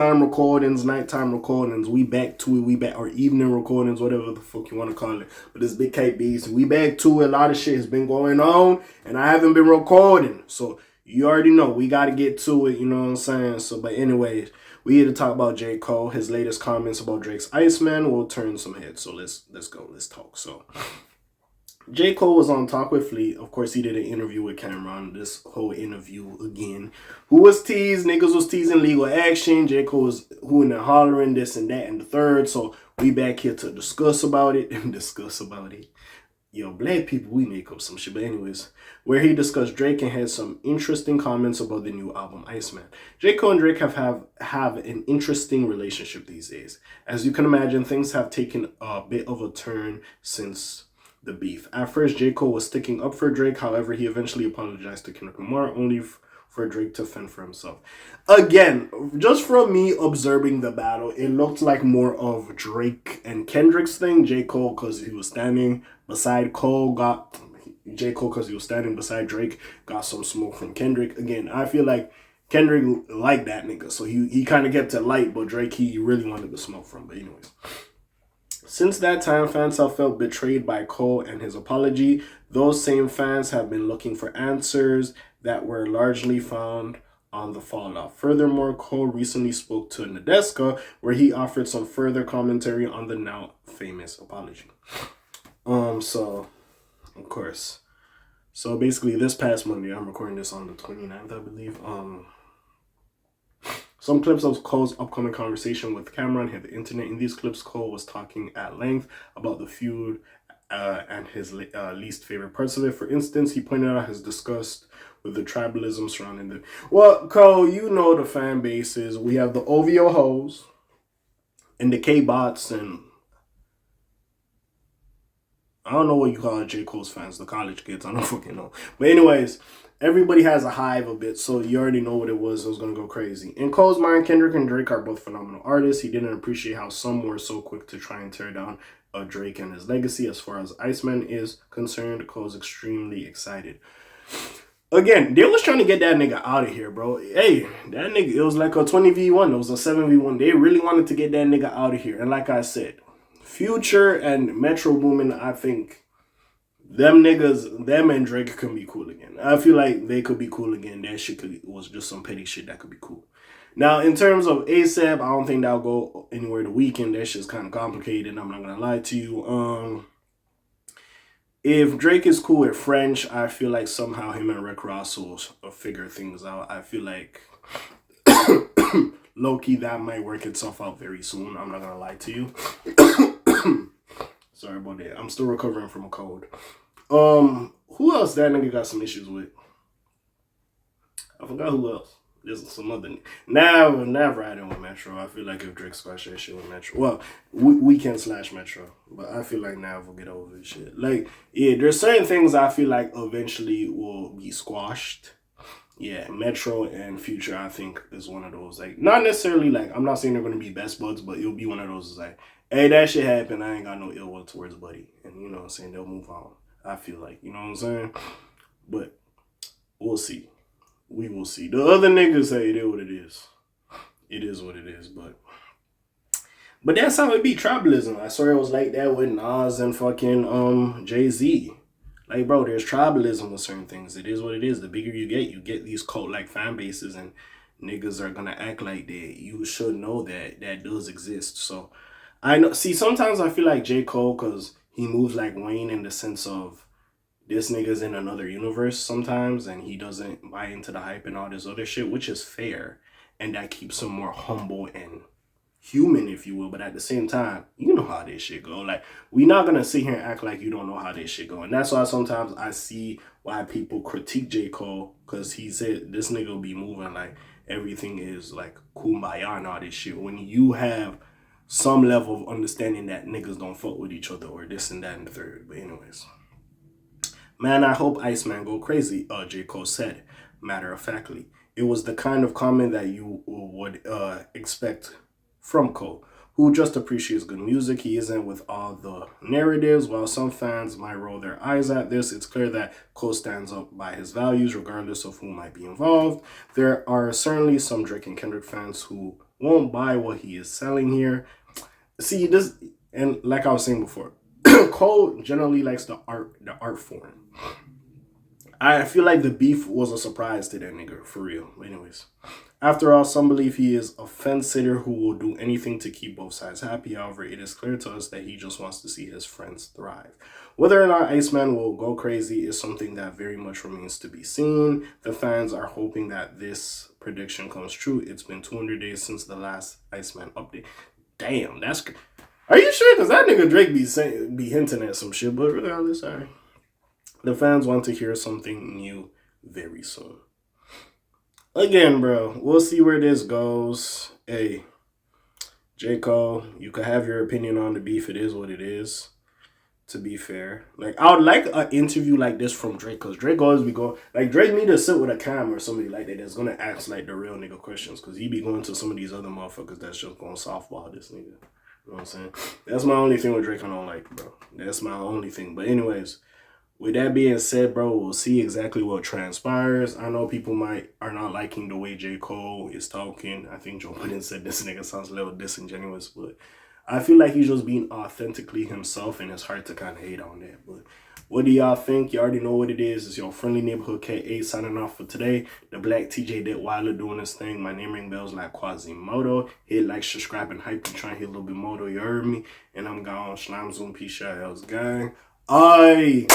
time recordings, nighttime recordings. We back to it. We back, or evening recordings, whatever the fuck you want to call it. But it's Big KBs. We back to it. A lot of shit has been going on, and I haven't been recording. So you already know we got to get to it. You know what I'm saying? So, but anyways, we here to talk about J. Cole, his latest comments about Drake's Iceman. We'll turn some heads. So let's go. Let's talk. So J. Cole was on Talk with Fleet. Of course, he did an interview with Cameron. This whole interview again. Who was teased? Niggas was teasing legal action. J. Cole was hooting and hollering, this and that and the third. So we back here to discuss about it. Yo, black people, we make up some shit. But anyways, where he discussed Drake and had some interesting comments about the new album, Iceman. J. Cole and Drake have an interesting relationship these days. As you can imagine, things have taken a bit of a turn since the beef. At first, J. Cole was sticking up for Drake. However, he eventually apologized to Kendrick Lamar, only for Drake to fend for himself. Again, just from me observing the battle, it looked like more of Drake and Kendrick's thing. J. Cole, because he was standing beside Drake, got some smoke from Kendrick. Again, I feel like Kendrick liked that nigga, so he kind of kept it light, but Drake, he really wanted the smoke from. But anyways, since that time, fans have felt betrayed by Cole and his apology. Those same fans have been looking for answers that were largely found on the fallout. Furthermore, Cole recently spoke to Nadeska, where he offered some further commentary on the now famous apology. So, of course. So basically, this past Monday, I'm recording this on the 29th, I believe. Some clips of Cole's upcoming conversation with Cameron hit the internet. In these clips, Cole was talking at length about the feud and his least favorite parts of it. For instance, he pointed out his disgust with the tribalism surrounding the... Well, Cole, you know the fan bases. We have the OVO hoes and the K-bots, and I don't know what you call J. Cole's fans, the college kids. I don't fucking know. But anyways, everybody has a hive a bit, so you already know what it was. It was going to go crazy. In Cole's mind, Kendrick and Drake are both phenomenal artists. He didn't appreciate how some were so quick to try and tear down Drake and his legacy. As far as Iceman is concerned, Cole's extremely excited. Again, they was trying to get that nigga out of here, bro. Hey, that nigga, it was like a 20v1. It was a 7v1. They really wanted to get that nigga out of here. And like I said, Future and Metro Boomin, I think them niggas, them and Drake can be cool again. I feel like they could be cool again. That shit was just some petty shit that could be cool. Now, in terms of ASAP, I don't think that'll go anywhere the weekend. That shit's kind of complicated. I'm not going to lie to you. If Drake is cool with French, I feel like somehow him and Rick Ross will figure things out. I feel like low-key that might work itself out very soon. I'm not going to lie to you. Sorry about that. I'm still recovering from a cold. Who else that nigga got some issues with? I forgot who else. There's some other... Nav riding with Metro. I feel like if Drake squash that shit with Metro... Well, Weekend / Metro. But I feel like Nav will get over this shit. Like, yeah, there's certain things I feel like eventually will be squashed. Yeah, Metro and Future, I think, is one of those. Like, not necessarily, like, I'm not saying they're going to be best buds, but it'll be one of those, like, hey, that shit happened. I ain't got no ill will towards Buddy. And, you know what I'm saying? They'll move on. I feel like, you know what I'm saying? But we'll see. We will see. The other niggas say it is what it is. It is what it is, but that's how it be, tribalism. I swear it was like that with Nas and fucking Jay-Z. Like, bro, there's tribalism with certain things. It is what it is. The bigger you get these cult-like fan bases, and niggas are gonna act like that. You should know that does exist. So, I know. See, sometimes I feel like J. Cole, because he moves like Wayne in the sense of this nigga's in another universe sometimes, and he doesn't buy into the hype and all this other shit, which is fair. And that keeps him more humble and human, if you will. But at the same time, you know how this shit go. Like, we not gonna sit here and act like you don't know how this shit go. And that's why sometimes I see why people critique J. Cole, because he said this nigga will be moving like everything is like kumbaya and all this shit. When you have some level of understanding that niggas don't fuck with each other or this and that and the third. But anyways. Man, I hope Iceman go crazy, J. Cole said, matter-of-factly. It was the kind of comment that you would expect from Cole, who just appreciates good music. He isn't with all the narratives. While some fans might roll their eyes at this, it's clear that Cole stands up by his values, regardless of who might be involved. There are certainly some Drake and Kendrick fans who won't buy what he is selling here. See this, and like I was saying before, Cole generally likes the art form. I feel like the beef was a surprise to that nigga, for real. Anyways, after all, some believe he is a fence sitter who will do anything to keep both sides happy. However, it is clear to us that he just wants to see his friends thrive. Whether or not Iceman will go crazy is something that very much remains to be seen. The fans are hoping that this prediction comes true. It's been 200 days since the last Iceman update. Damn, that's... Are you sure? Because that nigga Drake be hinting at some shit, but regardless, sorry. The fans want to hear something new very soon. Again, bro, we'll see where this goes. Hey, J. Cole, you can have your opinion on the beef. It is what it is, to be fair. Like, I would like an interview like this from Drake, because Drake always be going... Like, Drake need to sit with a cam or somebody like that that's going to ask, like, the real nigga questions, because he be going to some of these other motherfuckers that's just going to softball this nigga. You know what I'm saying? That's my only thing with Drake I don't like, bro. That's my only thing. But anyways... With that being said, bro, we'll see exactly what transpires. I know people are not liking the way J. Cole is talking. I think Joe Budden said this nigga sounds a little disingenuous, but I feel like he's just being authentically himself, and it's hard to kind of hate on that. But what do y'all think? You already know what it is. It's your friendly neighborhood K.A. signing off for today. The Black TJ Detweiler doing his thing. My name ring bells like Quasimodo. Hit like, subscribe, and hype and try and hit a little bit more. You heard me? And I'm gone. Shlime Zoom. Peace out, gang. Aye.